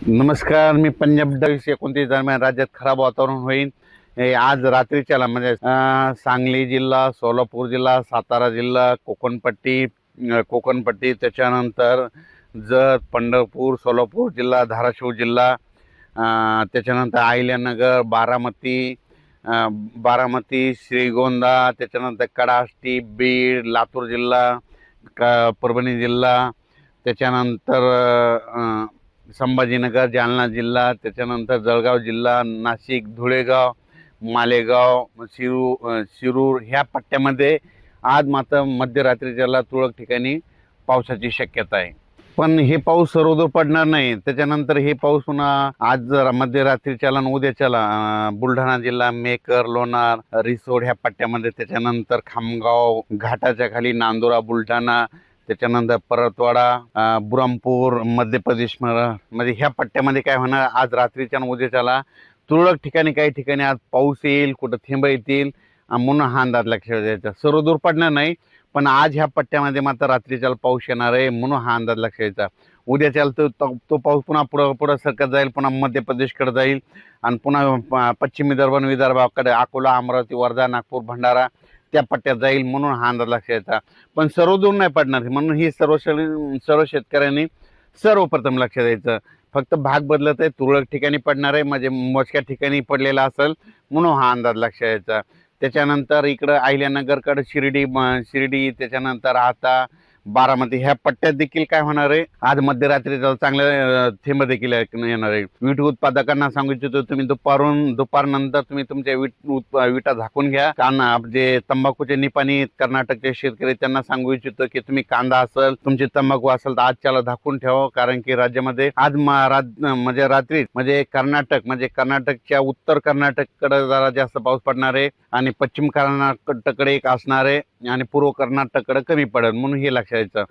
नमस्कार, मी पंजाब 29 दरम्यान राज्यात खराब वातावरण होईल हे आज रात्रीच्याला म्हणजे सांगली जिल्हा, सोलापूर जिल्हा, सातारा जिल्हा, कोकणपट्टी त्याच्यानंतर जत, पंढरपूर, सोलापूर जिल्हा, धाराशिव जिल्हा, त्याच्यानंतर अहिल्यानगर, बारामती, श्रीगोंदा, त्याच्यानंतर कडाष्टी, बीड, लातूर जिल्हा, परभणी जिल्हा, त्याच्यानंतर संभाजीनगर, जालना जिल्हा, त्याच्यानंतर जळगाव जिल्हा, नाशिक, धुळेगाव, मालेगाव, शिरूर ह्या पट्ट्यामध्ये आज मात्र मध्यरात्रीच्याला तुरळक ठिकाणी पावसाची शक्यता आहे. पण हे पाऊस सर्वदूर पडणार नाही. त्याच्यानंतर हे पाऊस पुन्हा आज मध्यरात्रीच्याला आणि उद्याच्याला बुलढाणा जिल्हा, मेकर, लोणार, रिसोड ह्या पट्ट्यामध्ये, त्याच्यानंतर खामगाव घाटाच्या खाली नांदुरा, बुलढाणा, त्याच्यानंतर परतवाडा, बुरहानपूर, मध्य प्रदेश मध्ये ह्या पट्ट्यामध्ये काय होणार, आज रात्रीच्या आणि उद्याच्याला तुरळक ठिकाणी काही ठिकाणी आज पाऊस येईल, कुठं थेंब येतील म्हणून हा अंदाज लक्षात द्यायचा. सर्वदूर पडणार नाही, पण आज ह्या पट्ट्यामध्ये मात्र रात्रीच्याला पाऊस येणार आहे म्हणून हा अंदाज लक्षात द्यायचा. उद्याच्याला तो पाऊस पुन्हा पुढं सरकत जाईल, पुन्हा मध्य प्रदेशकडे जाईल आणि पुन्हा पश्चिम विदर्भाकडे अकोला, अमरावती, वर्धा, नागपूर, भंडारा त्या पट्ट्यात जाईल म्हणून हा अंदाज लक्षात यायचा. पण सर्वदूर नाही पडणार म्हणून ही सर्व शेतकऱ्यांनी सर्वप्रथम लक्षात द्यायचं. फक्त भाग बदलत आहे, तुरळक ठिकाणी पडणार आहे, म्हणजे मोजक्या ठिकाणी पडलेला असेल म्हणून हा अंदाज लक्षात यायचा. त्याच्यानंतर इकडं अहिल्यानगरकडे शिर्डी, त्याच्यानंतर राहता, बारामती ह्या पट्ट्यात देखील काय होणार आहे, आज मध्यरात्रीचा चांगले थेंब देखील येणार आहे. वीट उत्पादकांना सांगू इच्छितो, तुम्ही दुपारनंतर तुम्ही तुमच्या विटा झाकून घ्या. कारण जे तंबाखूचे निपाणी कर्नाटकचे शेतकरी त्यांना सांगू इच्छितो की तुम्ही कांदा असेल, तुमची तंबाखू असेल तर आजच्याला झाकून ठेवा. कारण की राज्यामध्ये आज म्हणजे रात्री म्हणजे कर्नाटकच्या उत्तर कर्नाटककडे जरा जास्त पाऊस पडणार आहे आणि पश्चिम कर्नाटककडे एक असणार आहे आणि पूर्व कर्नाटककडे कमी पडेल म्हणून हे लक्षात द्यायचं.